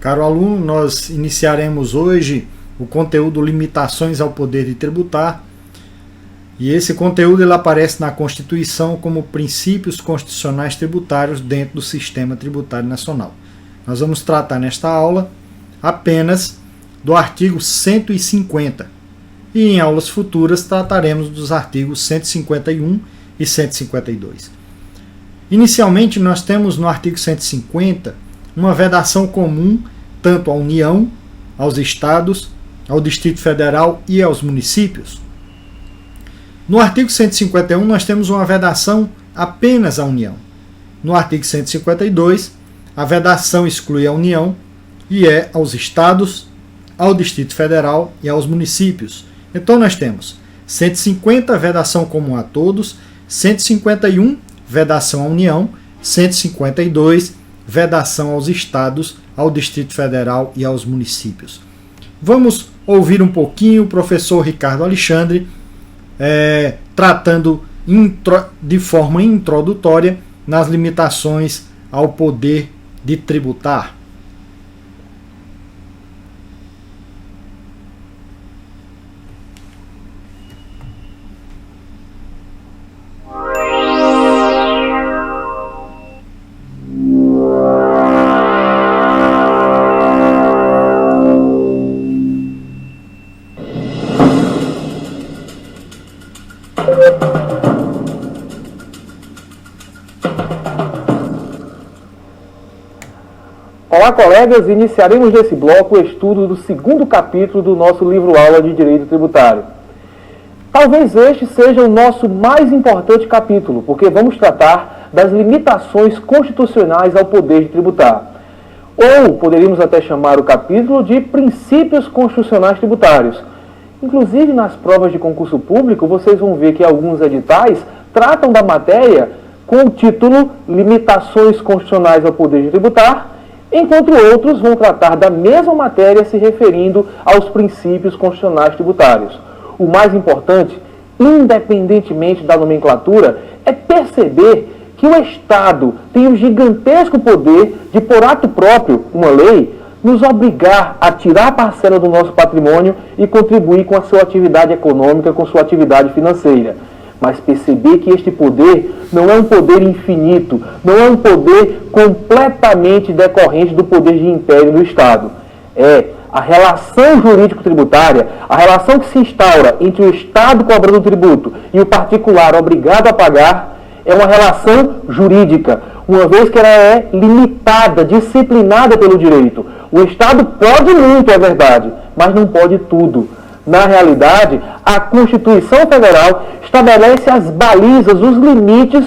Caro aluno, nós iniciaremos hoje o conteúdo Limitações ao Poder de Tributar. E esse conteúdo ele aparece na Constituição como princípios constitucionais tributários dentro do Sistema Tributário Nacional. Nós vamos tratar nesta aula apenas do artigo 150. E em aulas futuras trataremos dos artigos 151 e 152. Inicialmente nós temos no artigo 150 uma vedação comum tanto à União, aos Estados, ao Distrito Federal e aos municípios. No artigo 151 nós temos uma vedação apenas à União. No artigo 152, a vedação exclui a União e é aos Estados, ao Distrito Federal e aos municípios. Então nós temos 150, vedação comum a todos, 151, vedação à União, 152, vedação aos Estados, ao Distrito Federal e aos municípios. Vamos ouvir um pouquinho o professor Ricardo Alexandre tratando de forma introdutória nas limitações ao poder de tributar. Olá, colegas! Iniciaremos nesse bloco o estudo do segundo capítulo do nosso livro-aula de Direito Tributário. Talvez este seja o nosso mais importante capítulo, porque vamos tratar das limitações constitucionais ao poder de tributar. Ou poderíamos até chamar o capítulo de Princípios Constitucionais Tributários. Inclusive, nas provas de concurso público, vocês vão ver que alguns editais tratam da matéria com o título Limitações Constitucionais ao Poder de Tributar, enquanto outros vão tratar da mesma matéria se referindo aos princípios constitucionais tributários. O mais importante, independentemente da nomenclatura, é perceber que o Estado tem o gigantesco poder de, por ato próprio, uma lei, nos obrigar a tirar a parcela do nosso patrimônio e contribuir com a sua atividade econômica, com sua atividade financeira. Mas perceber que este poder não é um poder infinito, não é um poder completamente decorrente do poder de império do Estado. É a relação jurídico-tributária, a relação que se instaura entre o Estado cobrando tributo e o particular obrigado a pagar, é uma relação jurídica, uma vez que ela é limitada, disciplinada pelo direito. O Estado pode muito, é verdade, mas não pode tudo. Na realidade, a Constituição Federal estabelece as balizas, os limites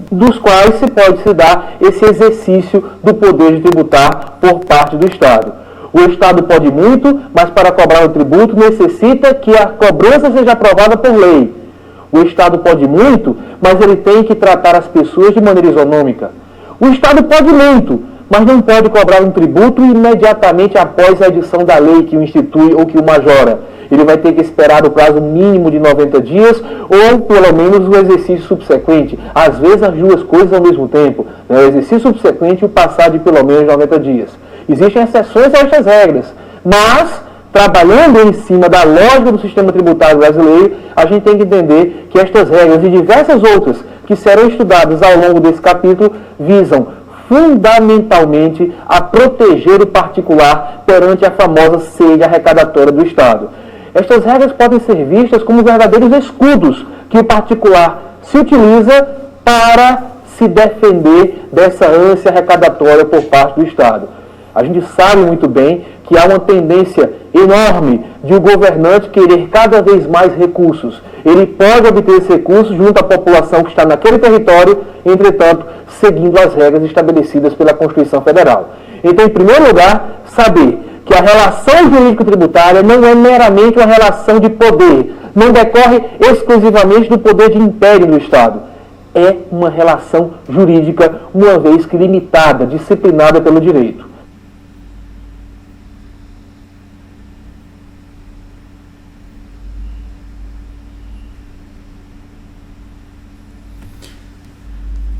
dos quais se pode se dar esse exercício do poder de tributar por parte do Estado. O Estado pode muito, mas para cobrar o tributo necessita que a cobrança seja aprovada por lei. O Estado pode muito, mas ele tem que tratar as pessoas de maneira isonômica. O Estado pode muito, mas não pode cobrar um tributo imediatamente após a edição da lei que o institui ou que o majora. Ele vai ter que esperar o prazo mínimo de 90 dias ou, pelo menos, o exercício subsequente. Às vezes, as duas coisas ao mesmo tempo. O exercício subsequente e o passar de pelo menos 90 dias. Existem exceções a estas regras, mas, trabalhando em cima da lógica do sistema tributário brasileiro, a gente tem que entender que estas regras e diversas outras que serão estudadas ao longo desse capítulo visam fundamentalmente a proteger o particular perante a famosa sede arrecadatória do Estado. Estas regras podem ser vistas como verdadeiros escudos que o particular se utiliza para se defender dessa ânsia arrecadatória por parte do Estado. A gente sabe muito bem que há uma tendência enorme de o governante querer cada vez mais recursos. Ele pode obter esses recursos junto à população que está naquele território, entretanto, seguindo as regras estabelecidas pela Constituição Federal. Então, em primeiro lugar, saber que a relação jurídico-tributária não é meramente uma relação de poder, não decorre exclusivamente do poder de império do Estado. É uma relação jurídica, uma vez que limitada, disciplinada pelo direito.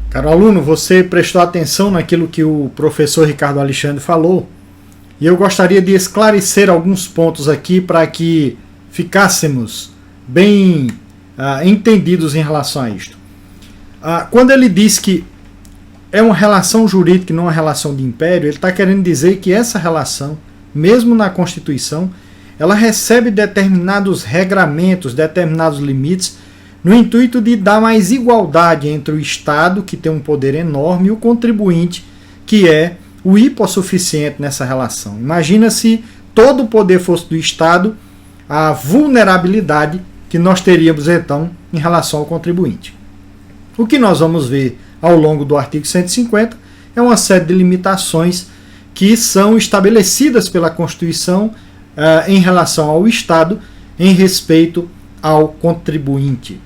Caro aluno, você prestou atenção naquilo que o professor Ricardo Alexandre falou, e eu gostaria de esclarecer alguns pontos aqui para que ficássemos bem entendidos em relação a isto. Quando ele diz que é uma relação jurídica e não uma relação de império, ele está querendo dizer que essa relação, mesmo na Constituição, ela recebe determinados regramentos, determinados limites, no intuito de dar mais igualdade entre o Estado, que tem um poder enorme, e o contribuinte, que é o hipossuficiente nessa relação. Imagina se todo o poder fosse do Estado, a vulnerabilidade que nós teríamos então em relação ao contribuinte. O que nós vamos ver ao longo do artigo 150 é uma série de limitações que são estabelecidas pela Constituição em relação ao Estado, em respeito ao contribuinte.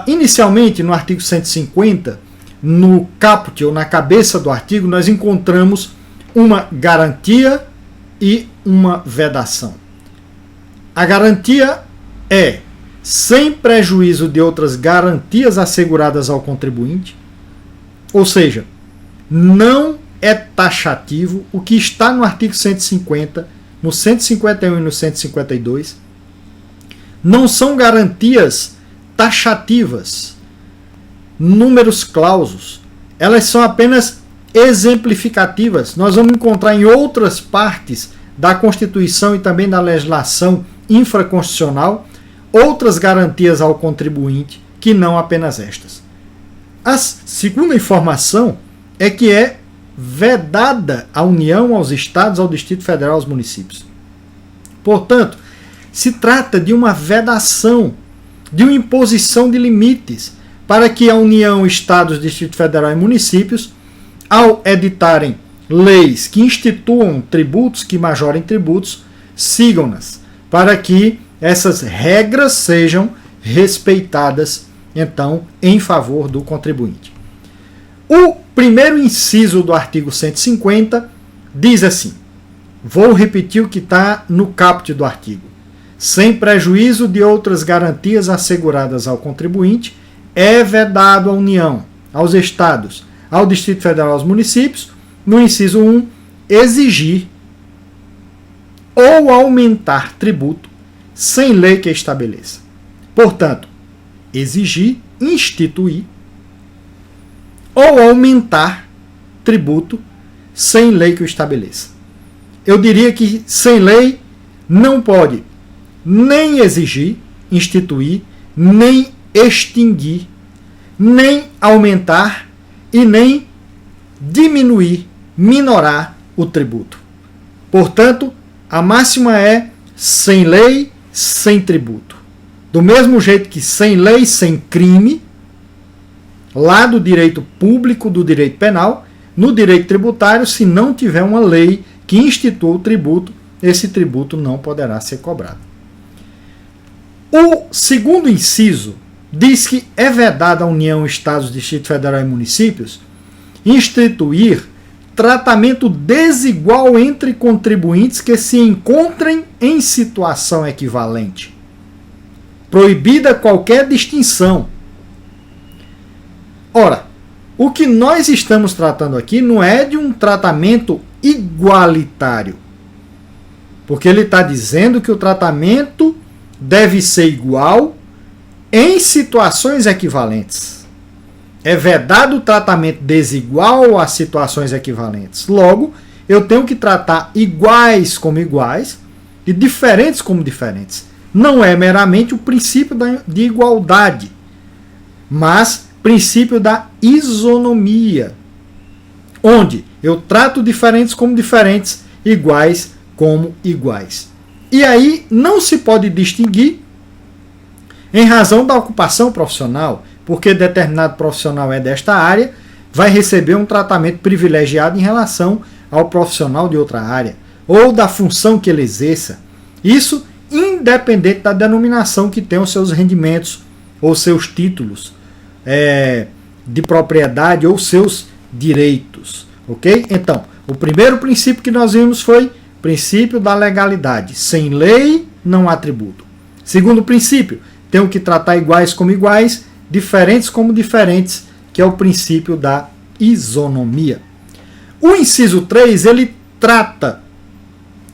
Inicialmente, no artigo 150, no caput ou na cabeça do artigo, nós encontramos uma garantia e uma vedação. A garantia é sem prejuízo de outras garantias asseguradas ao contribuinte, ou seja, não é taxativo o que está no artigo 150, no 151 e no 152, não são garantias taxativas, números clausos, elas são apenas exemplificativas. Nós vamos encontrar em outras partes da Constituição e também da legislação infraconstitucional outras garantias ao contribuinte que não apenas estas. A segunda informação é que é vedada a União, aos Estados, ao Distrito Federal, aos municípios. Portanto, se trata de uma vedação, de uma imposição de limites para que a União, Estados, Distrito Federal e municípios, ao editarem leis que instituam tributos, que majorem tributos, sigam-nas, para que essas regras sejam respeitadas, então, em favor do contribuinte. O primeiro inciso do artigo 150 diz assim, vou repetir o que está no caput do artigo, sem prejuízo de outras garantias asseguradas ao contribuinte, é vedado à União, aos Estados, ao Distrito Federal e aos municípios, no inciso 1, exigir ou aumentar tributo sem lei que estabeleça. Portanto, exigir, instituir ou aumentar tributo sem lei que o estabeleça. Eu diria que sem lei não pode nem exigir, instituir, nem extinguir, nem aumentar e nem diminuir, minorar o tributo. Portanto, a máxima é sem lei, sem tributo. Do mesmo jeito que sem lei, sem crime, lá do direito público, do direito penal, no direito tributário, se não tiver uma lei que institua o tributo, esse tributo não poderá ser cobrado. O segundo inciso diz que é vedado à União, Estados, Distrito Federal e municípios instituir tratamento desigual entre contribuintes que se encontrem em situação equivalente. Proibida qualquer distinção. Ora, o que nós estamos tratando aqui não é de um tratamento igualitário. Porque ele está dizendo que o tratamento deve ser igual em situações equivalentes. É vedado o tratamento desigual a situações equivalentes. Logo, eu tenho que tratar iguais como iguais e diferentes como diferentes. Não é meramente o princípio de igualdade, mas princípio da isonomia, onde eu trato diferentes como diferentes, iguais como iguais. E aí não se pode distinguir em razão da ocupação profissional, porque determinado profissional é desta área, vai receber um tratamento privilegiado em relação ao profissional de outra área, ou da função que ele exerça. Isso independente da denominação que tenham seus rendimentos ou seus títulos de propriedade ou seus direitos. Ok? Então, o primeiro princípio que nós vimos foi princípio da legalidade. Sem lei, não há tributo. Segundo princípio, tenho que tratar iguais como iguais, diferentes como diferentes, que é o princípio da isonomia. O inciso 3, ele trata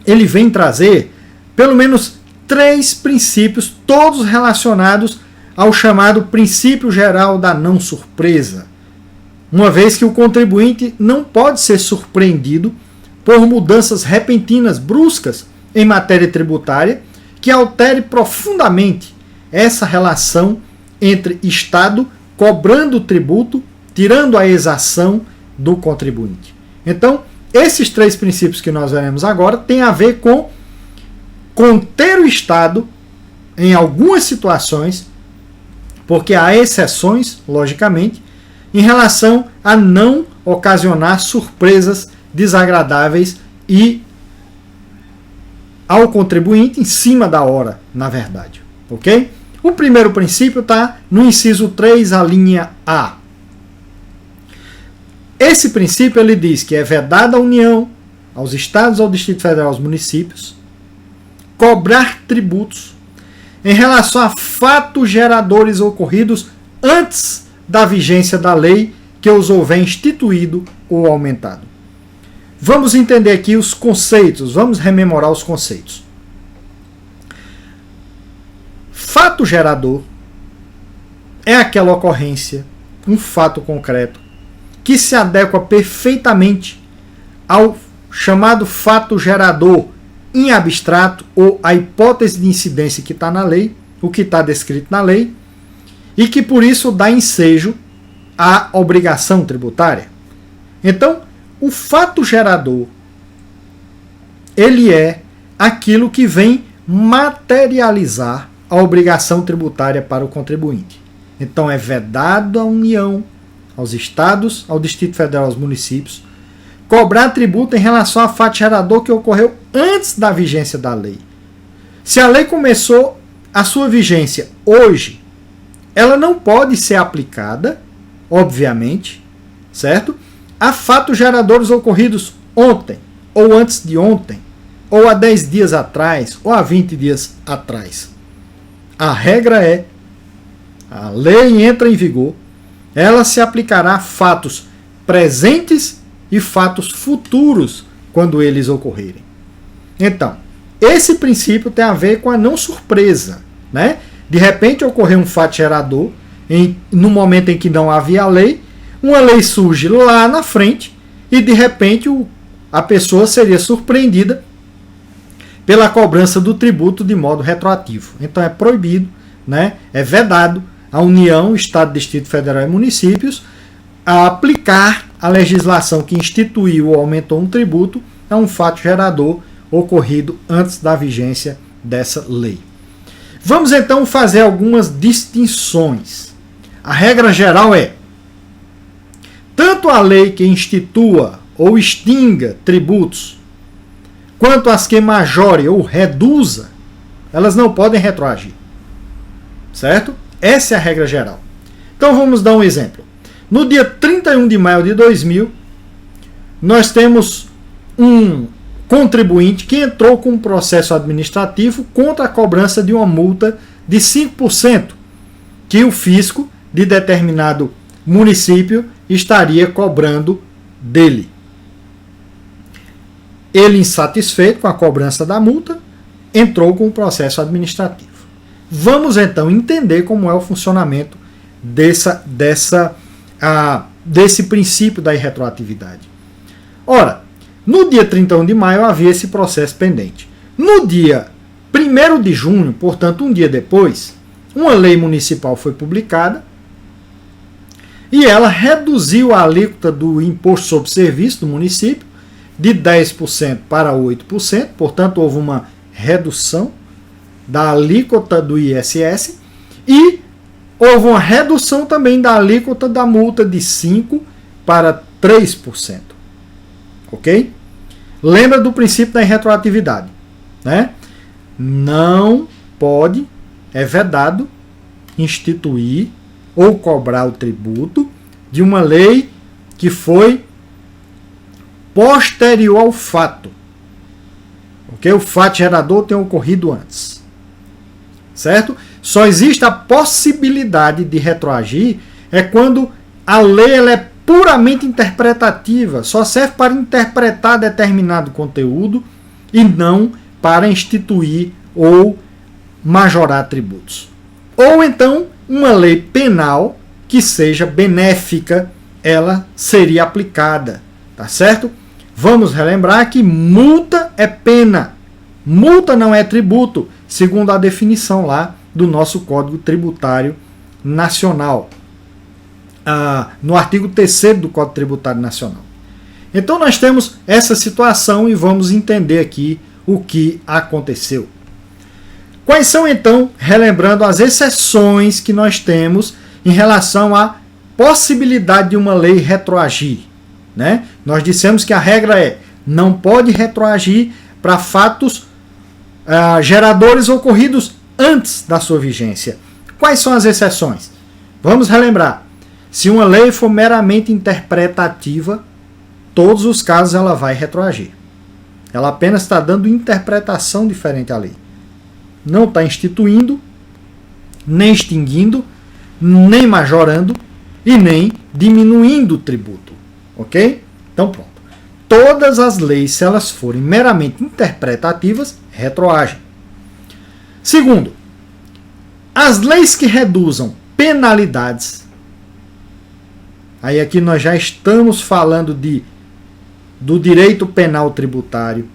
ele vem trazer pelo menos 3 princípios, todos relacionados ao chamado princípio geral da não surpresa, uma vez que o contribuinte não pode ser surpreendido por mudanças repentinas, bruscas, em matéria tributária, que altere profundamente essa relação entre Estado cobrando o tributo, tirando a exação do contribuinte. Então, esses 3 princípios que nós veremos agora têm a ver com conter o Estado em algumas situações, porque há exceções, logicamente, em relação a não ocasionar surpresas desagradáveis e ao contribuinte em cima da hora, na verdade. Ok? O primeiro princípio está no inciso 3, a linha A. Esse princípio ele diz que é vedada à União, aos Estados, ao Distrito Federal, aos municípios, cobrar tributos em relação a fatos geradores ocorridos antes da vigência da lei que os houver instituído ou aumentado. Vamos entender aqui os conceitos, vamos rememorar os conceitos. Fato gerador é aquela ocorrência, um fato concreto, que se adequa perfeitamente ao chamado fato gerador em abstrato ou a hipótese de incidência que está na lei, o que está descrito na lei, e que por isso dá ensejo à obrigação tributária. Então, o fato gerador, ele é aquilo que vem materializar a obrigação tributária para o contribuinte. Então, é vedado à União, aos Estados, ao Distrito Federal, aos municípios, cobrar tributo em relação a fato gerador que ocorreu antes da vigência da lei. Se a lei começou a sua vigência hoje, ela não pode ser aplicada, obviamente, certo? A fatos geradores ocorridos ontem, ou antes de ontem, ou há 10 dias atrás, ou há 20 dias atrás. A regra é, a lei entra em vigor, ela se aplicará a fatos presentes e fatos futuros quando eles ocorrerem. Então, esse princípio tem a ver com a não surpresa, né? De repente ocorreu um fato gerador no momento em que não havia lei, uma lei surge lá na frente e de repente a pessoa seria surpreendida pela cobrança do tributo de modo retroativo. Então é proibido, né? É vedado a União, Estado, Distrito Federal e municípios a aplicar a legislação que instituiu ou aumentou um tributo a um fato gerador ocorrido antes da vigência dessa lei. Vamos então fazer algumas distinções. A regra geral é: tanto a lei que institua ou extinga tributos, quanto as que majore ou reduza, elas não podem retroagir. Certo? Essa é a regra geral. Então vamos dar um exemplo. No dia 31 de maio de 2000, nós temos um contribuinte que entrou com um processo administrativo contra a cobrança de uma multa de 5% que o fisco de determinado município estaria cobrando dele. Ele, insatisfeito com a cobrança da multa, entrou com o processo administrativo. Vamos então entender como é o funcionamento desse princípio da irretroatividade. Ora, no dia 31 de maio havia esse processo pendente. No dia 1º de junho, portanto um dia depois, uma lei municipal foi publicada e ela reduziu a alíquota do imposto sobre serviço do município de 10% para 8%, portanto houve uma redução da alíquota do ISS e houve uma redução também da alíquota da multa de 5% para 3%. Ok? Lembra do princípio da irretroatividade, né? Não pode, é vedado, instituir ou cobrar o tributo de uma lei que foi posterior ao fato. Ok? O fato gerador tem ocorrido antes. Certo? Só existe a possibilidade de retroagir quando a lei ela é puramente interpretativa, só serve para interpretar determinado conteúdo e não para instituir ou majorar tributos. Ou então, uma lei penal que seja benéfica, ela seria aplicada, tá certo? Vamos relembrar que multa é pena, multa não é tributo, segundo a definição lá do nosso Código Tributário Nacional, no artigo 3º do Código Tributário Nacional. Então nós temos essa situação e vamos entender aqui o que aconteceu. Quais são então, relembrando as exceções que nós temos em relação à possibilidade de uma lei retroagir, né? Nós dissemos que a regra é, não pode retroagir para fatos geradores ocorridos antes da sua vigência. Quais são as exceções? Vamos relembrar. Se uma lei for meramente interpretativa, todos os casos ela vai retroagir. Ela apenas está dando interpretação diferente à lei. Não está instituindo, nem extinguindo, nem majorando e nem diminuindo o tributo. Ok? Então pronto. Todas as leis, se elas forem meramente interpretativas, retroagem. Segundo, as leis que reduzam penalidades, aí aqui nós já estamos falando do direito penal tributário.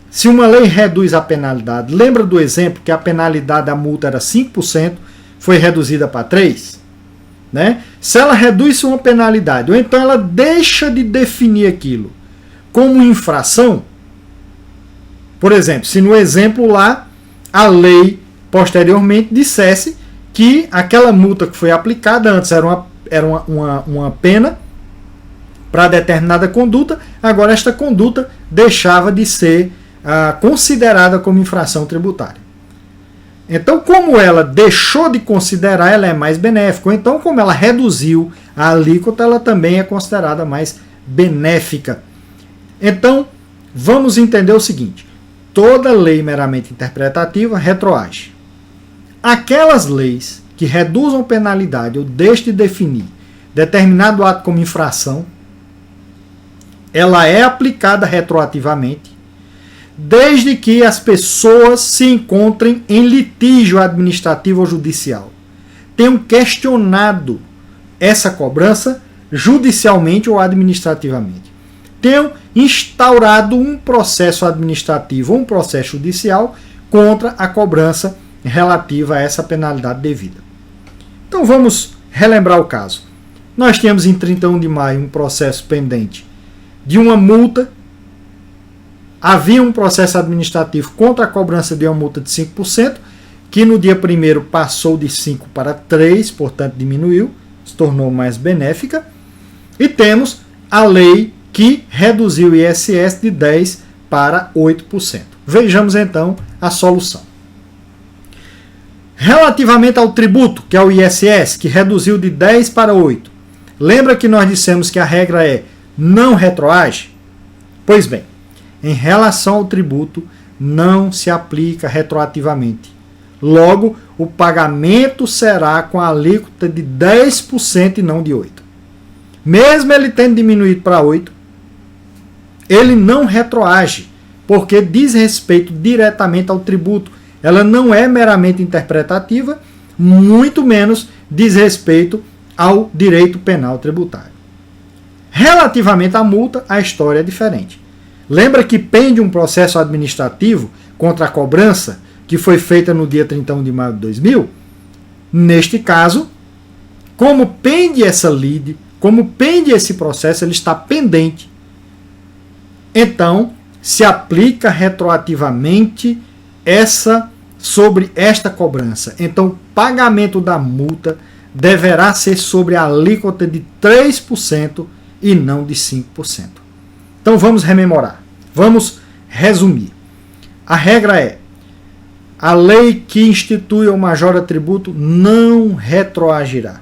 Se uma lei reduz a penalidade, lembra do exemplo que a penalidade da multa era 5%, foi reduzida para 3%? Né? Se ela reduz uma penalidade, ou então ela deixa de definir aquilo como infração, por exemplo, se no exemplo lá a lei posteriormente dissesse que aquela multa que foi aplicada antes era uma pena para determinada conduta, agora esta conduta deixava de ser considerada como infração tributária. Então, como ela deixou de considerar, ela é mais benéfica. Ou então, como ela reduziu a alíquota, ela também é considerada mais benéfica. Então, vamos entender o seguinte. Toda lei meramente interpretativa retroage. Aquelas leis que reduzam penalidade ou deixem de definir determinado ato como infração, ela é aplicada retroativamente, desde que as pessoas se encontrem em litígio administrativo ou judicial, tenham questionado essa cobrança judicialmente ou administrativamente, tenham instaurado um processo administrativo ou um processo judicial contra a cobrança relativa a essa penalidade devida. Então vamos relembrar o caso. Nós tínhamos em 31 de maio um processo pendente de uma multa. Havia um processo administrativo contra a cobrança de uma multa de 5%, que no dia 1º passou de 5% para 3%, portanto diminuiu, se tornou mais benéfica. E temos a lei que reduziu o ISS de 10% para 8%. Vejamos então a solução. Relativamente ao tributo, que é o ISS, que reduziu de 10% para 8%, lembra que nós dissemos que a regra é não retroage? Pois bem, em relação ao tributo, não se aplica retroativamente. Logo, o pagamento será com a alíquota de 10% e não de 8%. Mesmo ele tendo diminuído para 8%, ele não retroage, porque diz respeito diretamente ao tributo. Ela não é meramente interpretativa, muito menos diz respeito ao direito penal tributário. Relativamente à multa, a história é diferente. Lembra que pende um processo administrativo contra a cobrança que foi feita no dia 31 de maio de 2000? Neste caso, como pende essa lide, como pende esse processo, ele está pendente. Então, se aplica retroativamente sobre esta cobrança. Então, o pagamento da multa deverá ser sobre a alíquota de 3% e não de 5%. Então, vamos rememorar. Vamos resumir. A regra é: a lei que institui ou majora tributo não retroagirá.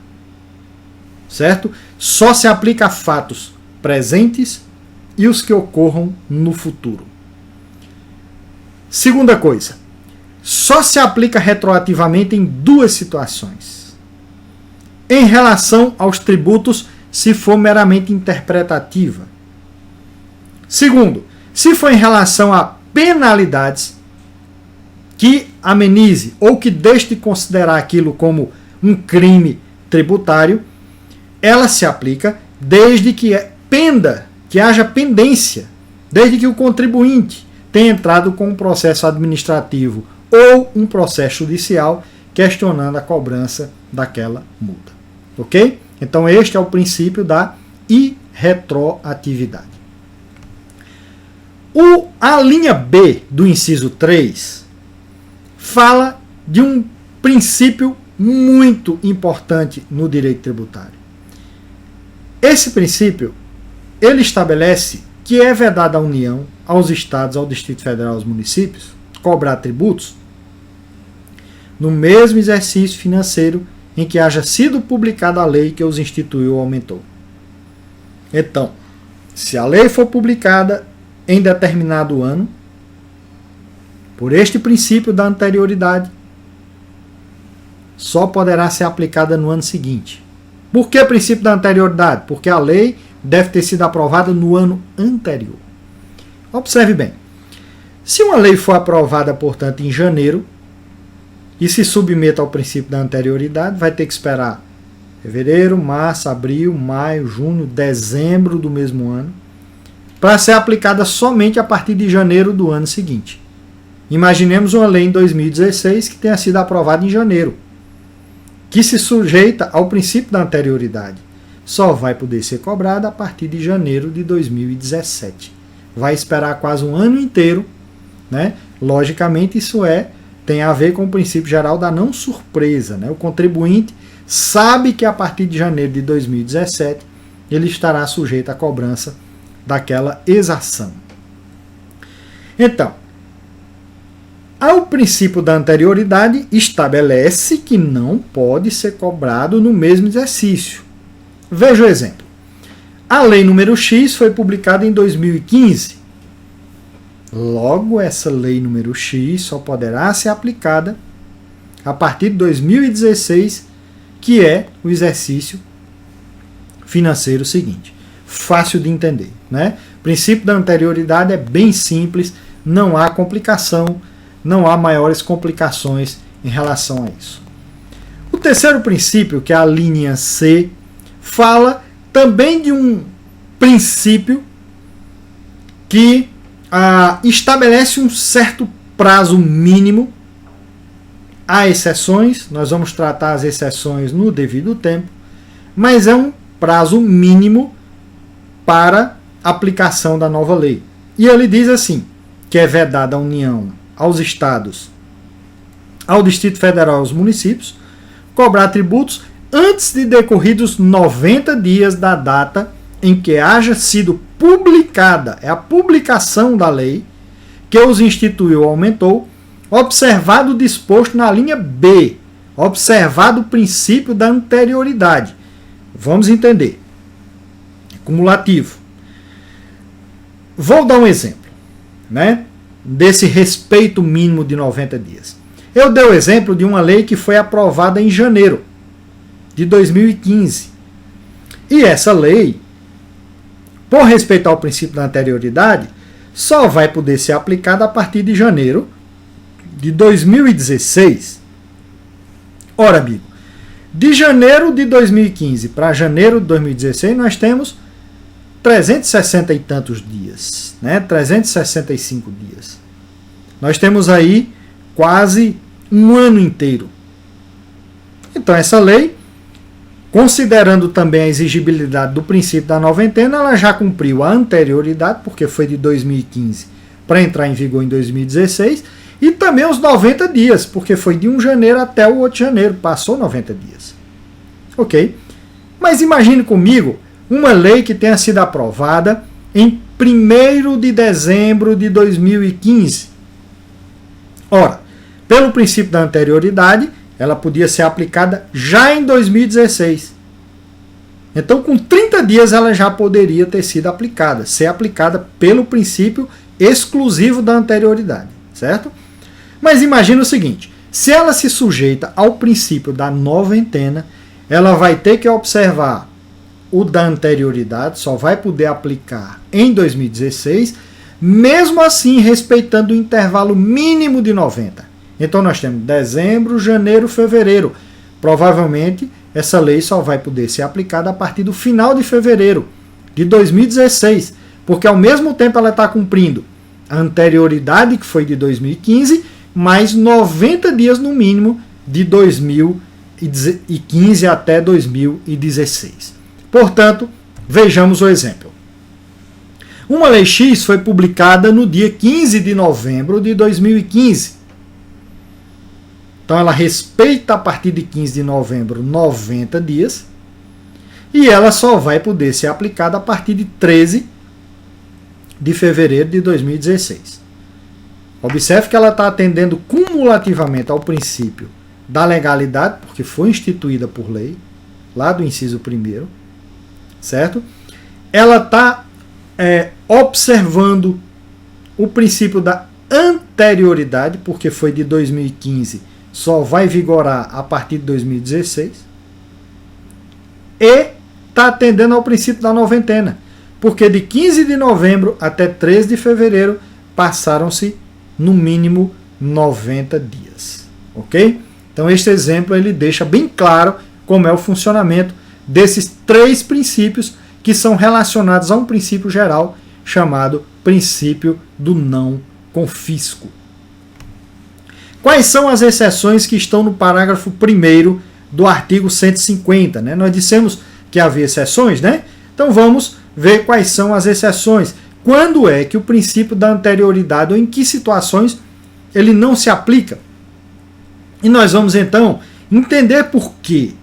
Certo? Só se aplica a fatos presentes e os que ocorram no futuro. Segunda coisa, só se aplica retroativamente em duas situações. Em relação aos tributos, se for meramente interpretativa. Segundo, se for em relação a penalidades que amenize ou que deixe de considerar aquilo como um crime tributário, ela se aplica desde que haja pendência, desde que o contribuinte tenha entrado com um processo administrativo ou um processo judicial questionando a cobrança daquela multa. Ok? Então este é o princípio da irretroatividade. A linha B do inciso 3 fala de um princípio muito importante no direito tributário. Esse princípio, ele estabelece que é vedado à União, aos Estados, ao Distrito Federal, aos municípios, cobrar tributos no mesmo exercício financeiro em que haja sido publicada a lei que os instituiu ou aumentou. Então, se a lei for publicada em determinado ano, por este princípio da anterioridade, só poderá ser aplicada no ano seguinte. Por que princípio da anterioridade? Porque a lei deve ter sido aprovada no ano anterior. Observe bem. Se uma lei for aprovada, portanto, em janeiro, e se submeta ao princípio da anterioridade, vai ter que esperar fevereiro, março, abril, maio, junho, dezembro do mesmo ano, para ser aplicada somente a partir de janeiro do ano seguinte. Imaginemos uma lei em 2016 que tenha sido aprovada em janeiro, que se sujeita ao princípio da anterioridade. Só vai poder ser cobrada a partir de janeiro de 2017. Vai esperar quase um ano inteiro, né? Logicamente, isso tem a ver com o princípio geral da não surpresa, né? O contribuinte sabe que a partir de janeiro de 2017 ele estará sujeito à cobrança daquela exação. Então, ao princípio da anterioridade estabelece que não pode ser cobrado no mesmo exercício. Veja o exemplo. A lei número X foi publicada em 2015. Logo, essa lei número X só poderá ser aplicada a partir de 2016, que é o exercício financeiro seguinte. Fácil de entender, né? O princípio da anterioridade é bem simples, não há complicação, não há maiores complicações em relação a isso. O terceiro princípio, que é a linha C, fala também de um princípio que estabelece um certo prazo mínimo. Há exceções, nós vamos tratar as exceções no devido tempo, mas é um prazo mínimo para aplicação da nova lei. E ele diz assim, que é vedada à União, aos Estados, ao Distrito Federal, aos municípios, cobrar tributos antes de decorridos 90 dias da data em que haja sido publicada, é a publicação da lei, que os instituiu ou aumentou, observado o disposto na linha B, observado o princípio da anterioridade. Vamos entender. Cumulativo. Vou dar um exemplo, né, desse respeito mínimo de 90 dias. Eu dei o exemplo de uma lei que foi aprovada em janeiro de 2015. E essa lei, por respeitar o princípio da anterioridade, só vai poder ser aplicada a partir de janeiro de 2016. Ora, amigo, de janeiro de 2015 para janeiro de 2016, nós temos 360 e tantos dias, né? 365 dias. Nós temos aí quase um ano inteiro. Então, essa lei, considerando também a exigibilidade do princípio da noventena, ela já cumpriu a anterioridade, porque foi de 2015 para entrar em vigor em 2016, e também os 90 dias, porque foi de 1 janeiro até o outro janeiro, passou 90 dias. Ok? Mas imagine comigo uma lei que tenha sido aprovada em 1º de dezembro de 2015. Ora, pelo princípio da anterioridade, ela podia ser aplicada já em 2016. Então, com 30 dias, ela já poderia ter sido aplicada, ser aplicada pelo princípio exclusivo da anterioridade, certo? Mas imagine o seguinte, se ela se sujeita ao princípio da noventena, ela vai ter que observar o da anterioridade, só vai poder aplicar em 2016, mesmo assim respeitando o intervalo mínimo de 90. Então nós temos dezembro, janeiro, fevereiro. Provavelmente essa lei só vai poder ser aplicada a partir do final de fevereiro de 2016, porque ao mesmo tempo ela está cumprindo a anterioridade, que foi de 2015, mais 90 dias no mínimo de 2015 até 2016. Portanto, vejamos o exemplo. Uma lei X foi publicada no dia 15 de novembro de 2015. Então ela respeita a partir de 15 de novembro 90 dias e ela só vai poder ser aplicada a partir de 13 de fevereiro de 2016. Observe que ela está atendendo cumulativamente ao princípio da legalidade, porque foi instituída por lei, lá do inciso 1º, certo? Ela está observando o princípio da anterioridade, porque foi de 2015, só vai vigorar a partir de 2016, e está atendendo ao princípio da noventena, porque de 15 de novembro até 13 de fevereiro passaram-se no mínimo 90 dias. Ok? Então este exemplo ele deixa bem claro como é o funcionamento desses três princípios que são relacionados a um princípio geral chamado princípio do não confisco. Quais são as exceções que estão no parágrafo 1º do artigo 150? Né? Nós dissemos que havia exceções, né? Então vamos ver quais são as exceções. Quando é que o princípio da anterioridade ou em que situações ele não se aplica? E nós vamos então entender por que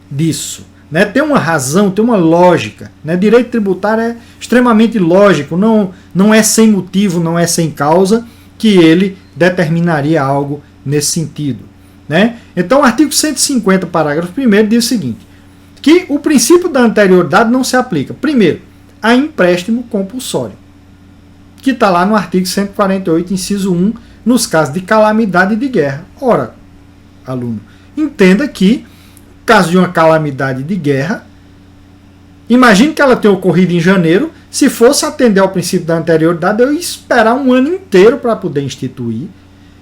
disso. Né? Tem uma razão, tem uma lógica. Né? Direito tributário é extremamente lógico, não é sem motivo, não é sem causa que ele determinaria algo nesse sentido. Né? Então o artigo 150, parágrafo 1º, diz o seguinte, que o princípio da anterioridade não se aplica, primeiro, a empréstimo compulsório, que está lá no artigo 148, inciso 1, nos casos de calamidade e de guerra. Ora, aluno, entenda que, no caso de uma calamidade de guerra, imagine que ela tenha ocorrido em janeiro, se fosse atender ao princípio da anterioridade, eu ia esperar um ano inteiro para poder instituir,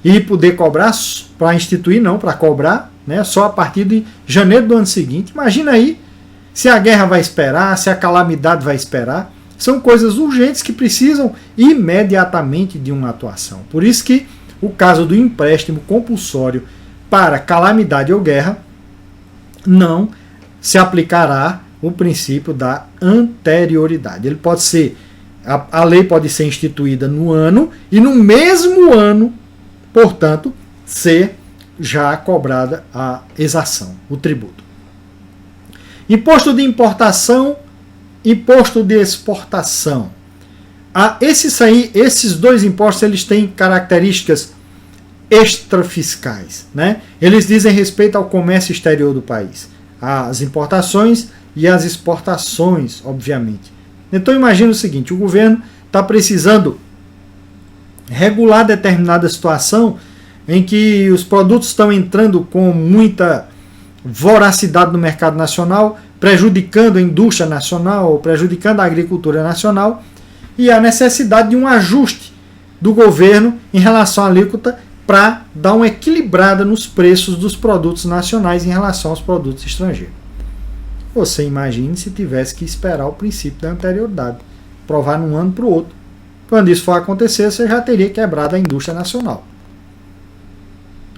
e poder cobrar, para instituir não, para cobrar, né, só a partir de janeiro do ano seguinte. Imagina aí, se a guerra vai esperar, se a calamidade vai esperar. São coisas urgentes que precisam imediatamente de uma atuação. Por isso que o caso do empréstimo compulsório para calamidade ou guerra não se aplicará o princípio da anterioridade. Ele pode ser, a lei pode ser instituída no ano e no mesmo ano, portanto, ser já cobrada a exação, o tributo. Imposto de importação, imposto de exportação. Esses dois impostos eles têm características extrafiscais. Né? Eles dizem respeito ao comércio exterior do país. As importações e as exportações, obviamente. Então imagine o seguinte, o governo está precisando regular determinada situação em que os produtos estão entrando com muita voracidade no mercado nacional, prejudicando a indústria nacional, prejudicando a agricultura nacional, e a necessidade de um ajuste do governo em relação à alíquota para dar uma equilibrada nos preços dos produtos nacionais em relação aos produtos estrangeiros. Você imagine se tivesse que esperar o princípio da anterioridade, provar de um ano para o outro. Quando isso for acontecer, você já teria quebrado a indústria nacional.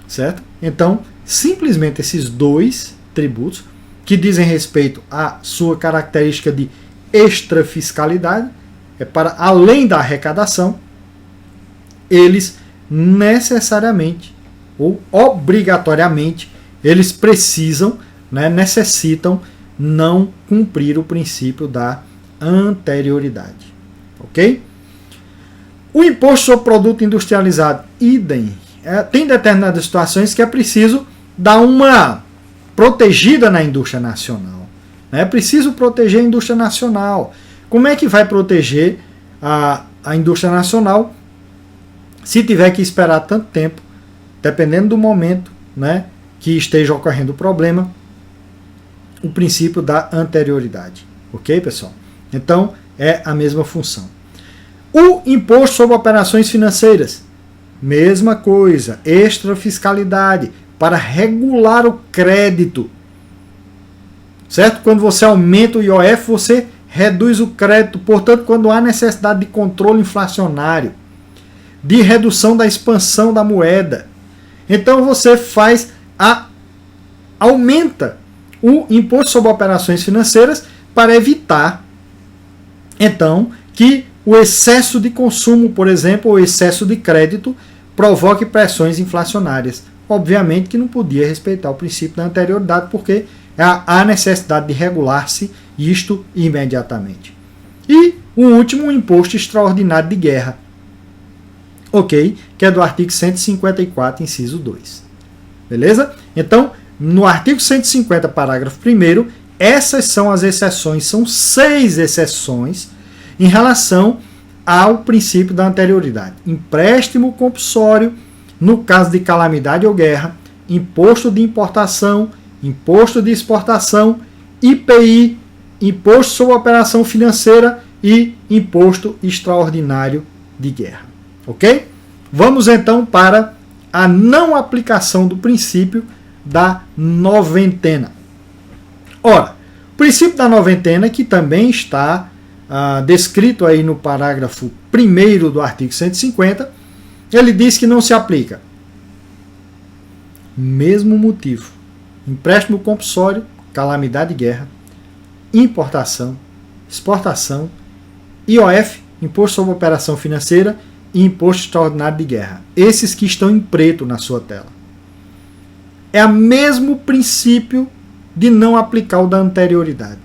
Certo? Então, simplesmente esses dois tributos, que dizem respeito à sua característica de extrafiscalidade, para além da arrecadação, eles necessariamente ou obrigatoriamente eles precisam, né, necessitam não cumprir o princípio da anterioridade. Ok? O imposto sobre produto industrializado, idem. Tem determinadas situações que é preciso dar uma protegida na indústria nacional. É preciso proteger a indústria nacional. Como é que vai proteger a indústria nacional se tiver que esperar tanto tempo, dependendo do momento, né, que esteja ocorrendo o problema, o princípio da anterioridade. Ok, pessoal? Então, é a mesma função. O imposto sobre operações financeiras, mesma coisa, extrafiscalidade, para regular o crédito. Certo? Quando você aumenta o IOF, você reduz o crédito. Portanto, quando há necessidade de controle inflacionário, de redução da expansão da moeda, então você aumenta o imposto sobre operações financeiras para evitar, então, que o excesso de consumo, por exemplo, ou excesso de crédito, provoque pressões inflacionárias. Obviamente que não podia respeitar o princípio da anterioridade, porque há necessidade de regular-se isto imediatamente. E o último, o imposto extraordinário de guerra, ok? Que é do artigo 154, inciso 2. Beleza? Então, no artigo 150, parágrafo 1º, essas são as exceções, são 6 exceções em relação ao princípio da anterioridade. Empréstimo compulsório, no caso de calamidade ou guerra, imposto de importação, imposto de exportação, IPI, imposto sobre operação financeira e imposto extraordinário de guerra. Ok? Vamos então para a não aplicação do princípio da noventena. Ora, o princípio da noventena, que também está descrito aí no parágrafo 1º do artigo 150, ele diz que não se aplica. Mesmo motivo. Empréstimo compulsório, calamidade de guerra, importação, exportação, IOF, imposto sobre operação financeira e imposto extraordinário de guerra. Esses que estão em preto na sua tela. É o mesmo princípio de não aplicar o da anterioridade,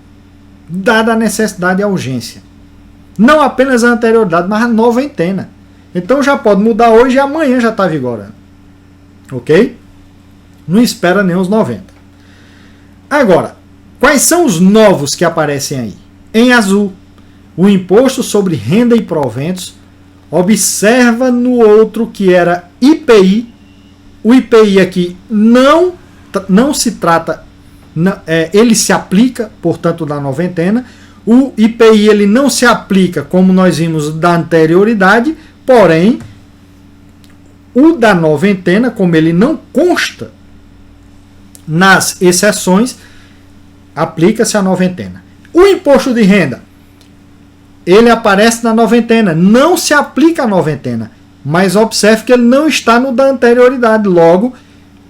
dada a necessidade e a urgência. Não apenas a anterioridade, mas a noventena. Então já pode mudar hoje e amanhã já está vigorando. Ok? Não espera nem os 90. Agora, quais são os novos que aparecem aí? Em azul, o imposto sobre renda e proventos. Observa no outro que era IPI. O IPI aqui não se trata, ele se aplica, portanto, da noventena. O IPI ele não se aplica, como nós vimos, da anterioridade, porém, o da noventena, como ele não consta nas exceções, aplica-se a noventena. O imposto de renda, ele aparece na noventena, não se aplica a noventena, mas observe que ele não está no da anterioridade. Logo,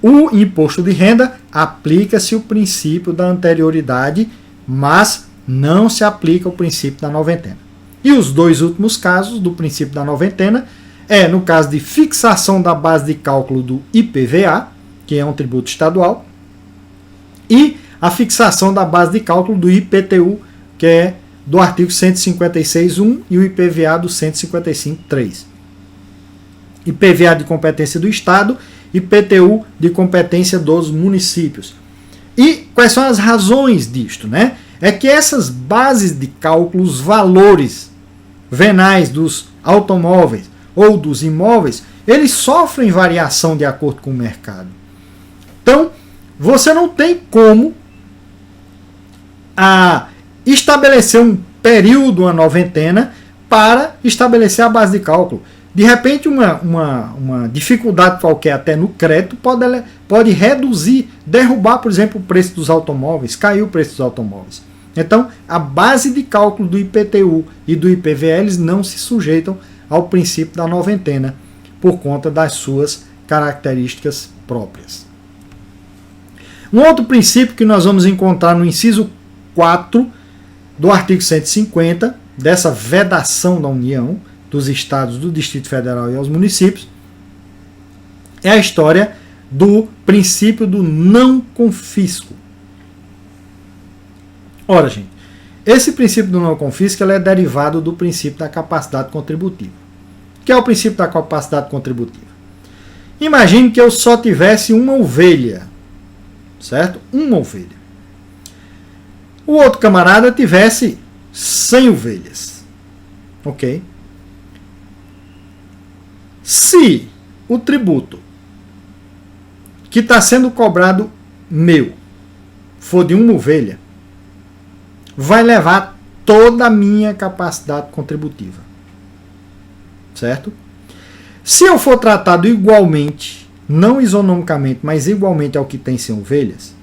o imposto de renda aplica-se o princípio da anterioridade, mas não se aplica o princípio da noventena. E os dois últimos casos do princípio da noventena no caso de fixação da base de cálculo do IPVA, que é um tributo estadual, e a fixação da base de cálculo do IPTU, que é do artigo 156.1 e o IPVA do 155.3. IPVA de competência do Estado, IPTU de competência dos municípios. E quais são as razões disto, né? É que essas bases de cálculo, os valores venais dos automóveis ou dos imóveis, eles sofrem variação de acordo com o mercado. Então, você não tem como estabelecer um período, uma noventena, para estabelecer a base de cálculo. De repente, uma dificuldade qualquer até no crédito pode reduzir, derrubar, por exemplo, o preço dos automóveis, cair o preço dos automóveis. Então, a base de cálculo do IPTU e do IPVA, eles não se sujeitam ao princípio da noventena, por conta das suas características próprias. Um outro princípio que nós vamos encontrar no inciso 4 do artigo 150, dessa vedação da União, dos estados, do Distrito Federal e aos municípios, é a história do princípio do não confisco. Ora, gente, esse princípio do não confisco é derivado do princípio da capacidade contributiva. O que é o princípio da capacidade contributiva? Imagine que eu só tivesse uma ovelha, certo? Uma ovelha. O outro camarada tivesse 100 ovelhas. Ok? Se o tributo que está sendo cobrado meu for de uma ovelha, vai levar toda a minha capacidade contributiva. certo? Se eu for tratado igualmente, não isonomicamente, mas igualmente ao que tem 100 ovelhas,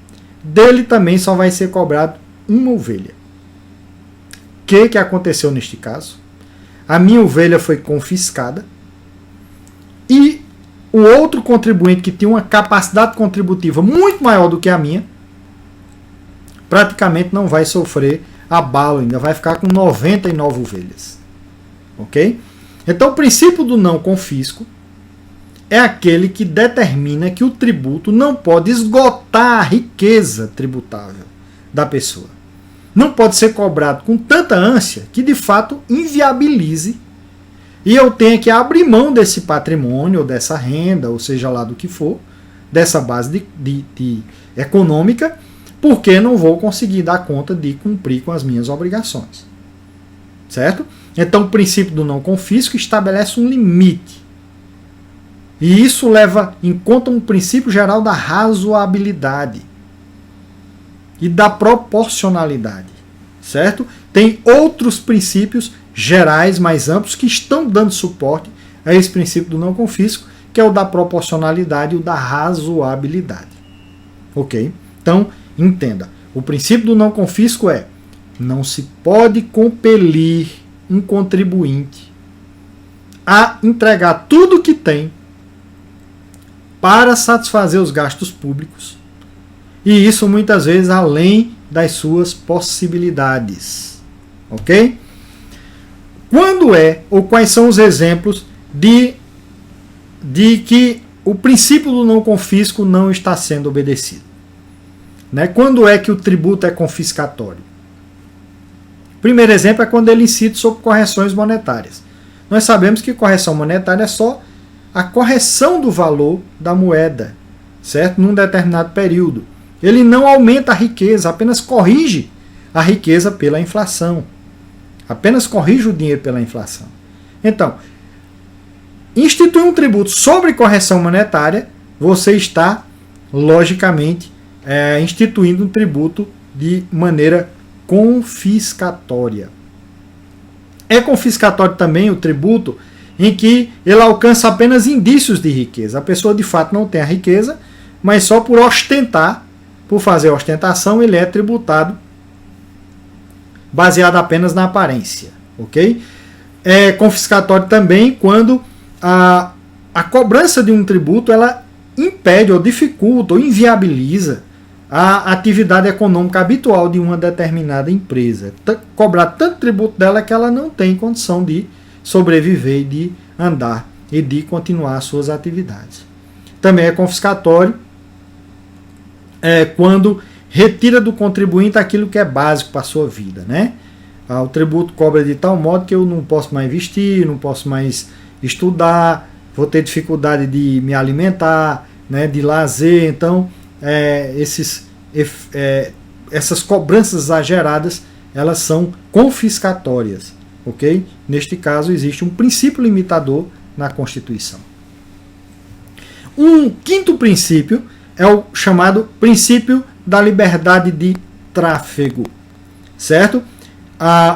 dele também só vai ser cobrado uma ovelha. O que aconteceu neste caso? A minha ovelha foi confiscada e o outro contribuinte que tinha uma capacidade contributiva muito maior do que a minha, praticamente não vai sofrer abalo, ainda vai ficar com 99 ovelhas. Ok? Então o princípio do não confisco é aquele que determina que o tributo não pode esgotar a riqueza tributável da pessoa. Não pode ser cobrado com tanta ânsia que de fato inviabilize e eu tenha que abrir mão desse patrimônio, ou dessa renda, ou seja lá do que for, dessa base econômica, porque não vou conseguir dar conta de cumprir com as minhas obrigações. Certo? Então o princípio do não confisco estabelece um limite. E isso leva em conta um princípio geral da razoabilidade e da proporcionalidade. Certo? Tem outros princípios gerais mais amplos que estão dando suporte a esse princípio do não confisco, que é o da proporcionalidade e o da razoabilidade. Ok? Então, entenda. O princípio do não confisco é: não se pode compelir um contribuinte a entregar tudo o que tem para satisfazer os gastos públicos, e isso muitas vezes além das suas possibilidades. Ok? Quando é, ou quais são os exemplos de que o princípio do não confisco não está sendo obedecido? Né? Quando é que o tributo é confiscatório? O primeiro exemplo é quando ele incide sobre correções monetárias. Nós sabemos que correção monetária é só a correção do valor da moeda, certo? Num determinado período. Ele não aumenta a riqueza, apenas corrige a riqueza pela inflação. Apenas corrige o dinheiro pela inflação. Então, instituir um tributo sobre correção monetária, você está, logicamente, instituindo um tributo de maneira confiscatória. É confiscatório também o tributo em que ele alcança apenas indícios de riqueza. A pessoa de fato não tem a riqueza, mas só por ostentar, por fazer ostentação, ele é tributado baseado apenas na aparência. Ok? É confiscatório também quando a cobrança de um tributo ela impede ou dificulta ou inviabiliza a atividade econômica habitual de uma determinada empresa. Cobrar tanto tributo dela que ela não tem condição de sobreviver, de andar e de continuar suas atividades. Também é confiscatório quando retira do contribuinte aquilo que é básico para a sua vida. Né? O tributo cobra de tal modo que eu não posso mais vestir, não posso mais estudar, vou ter dificuldade de me alimentar, né, de lazer. Então, essas cobranças exageradas, elas são confiscatórias. Okay? Neste caso, existe um princípio limitador na Constituição. Um quinto princípio é o chamado princípio da liberdade de tráfego. Certo?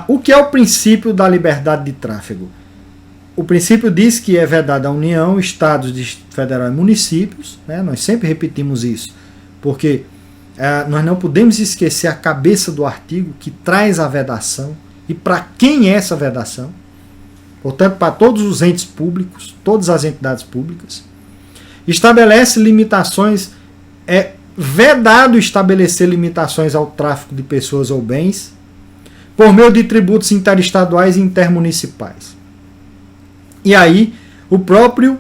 O que é o princípio da liberdade de tráfego? O princípio diz que é vedado à União, Estados, Distrito Federal e municípios. Né? Nós sempre repetimos isso, porque nós não podemos esquecer a cabeça do artigo que traz a vedação e para quem é essa vedação. Portanto, para todos os entes públicos, todas as entidades públicas. Estabelece limitações, é vedado estabelecer limitações ao tráfico de pessoas ou bens por meio de tributos interestaduais e intermunicipais. E aí, o próprio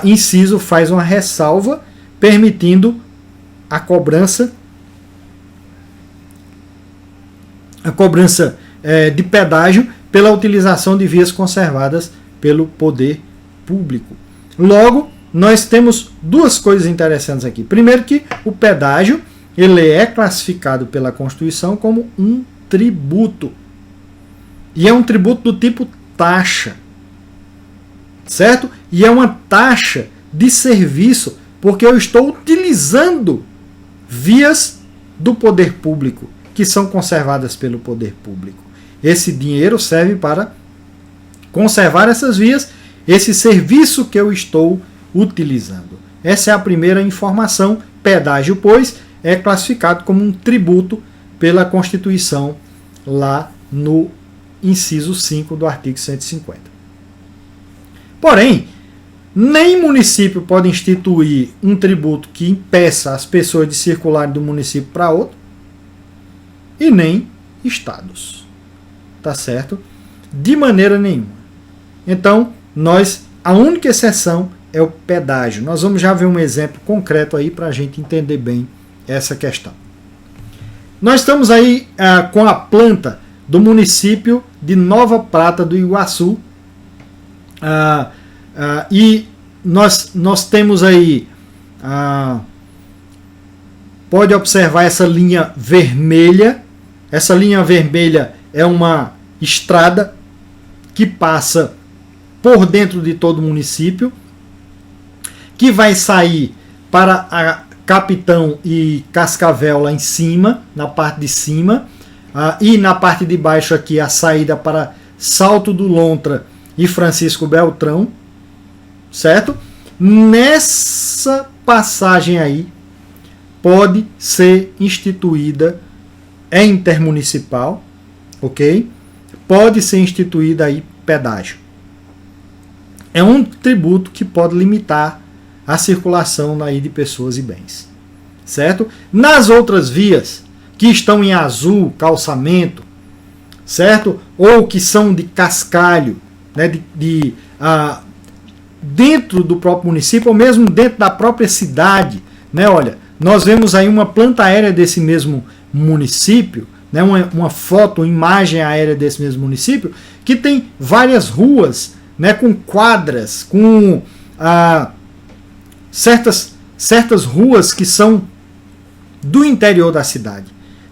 inciso faz uma ressalva permitindo a cobrança de pedágio pela utilização de vias conservadas pelo poder público. Logo, nós temos duas coisas interessantes aqui. Primeiro que o pedágio ele é classificado pela Constituição como um tributo. E é um tributo do tipo taxa. Certo? E é uma taxa de serviço, porque eu estou utilizando vias do poder público, que são conservadas pelo poder público. Esse dinheiro serve para conservar essas vias, esse serviço que eu estou utilizando. Essa é a primeira informação. Pedágio, pois, é classificado como um tributo pela Constituição lá no inciso 5 do artigo 150. Porém, nem município pode instituir um tributo que impeça as pessoas de circularem do município para outro, e nem estados. Tá certo? De maneira nenhuma. Então, a única exceção é o pedágio. Nós vamos já ver um exemplo concreto aí para a gente entender bem essa questão. Nós estamos aí com a planta do município de Nova Prata do Iguaçu, e nós temos aí, pode observar essa linha vermelha. Essa linha vermelha é uma estrada que passa por dentro de todo o município, que vai sair para a Capitão e Cascavel lá em cima, na parte de cima, e na parte de baixo aqui a saída para Salto do Lontra e Francisco Beltrão, certo? Nessa passagem aí pode ser instituída, é intermunicipal, ok? Pode ser instituída aí pedágio. É um tributo que pode limitar a circulação aí de pessoas e bens, certo? Nas outras vias que estão em azul, calçamento, certo? Ou que são de cascalho, né? Dentro do próprio município, ou mesmo dentro da própria cidade, né? Olha, nós vemos aí uma planta aérea desse mesmo município, né? Uma foto, uma imagem aérea desse mesmo município, que tem várias ruas, né? Com quadras, com certas ruas que são do interior da cidade.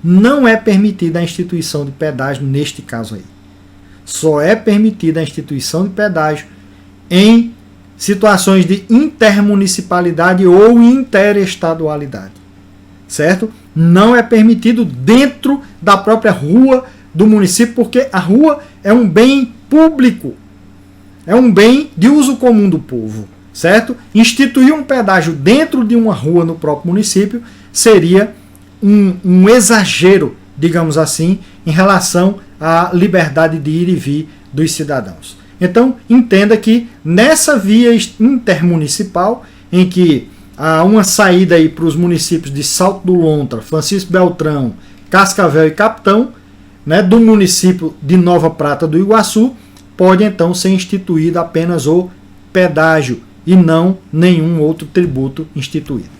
Não é permitida a instituição de pedágio neste caso aí. Só é permitida a instituição de pedágio em situações de intermunicipalidade ou interestadualidade, certo? Não é permitido dentro da própria rua do município, porque a rua é um bem público, é um bem de uso comum do povo, certo? Instituir um pedágio dentro de uma rua no próprio município seria um exagero, digamos assim, em relação à liberdade de ir e vir dos cidadãos. Então, entenda que nessa via intermunicipal, em que há uma saída aí para os municípios de Salto do Lontra, Francisco Beltrão, Cascavel e Capitão, né, do município de Nova Prata do Iguaçu, pode então ser instituído apenas o pedágio e não nenhum outro tributo instituído.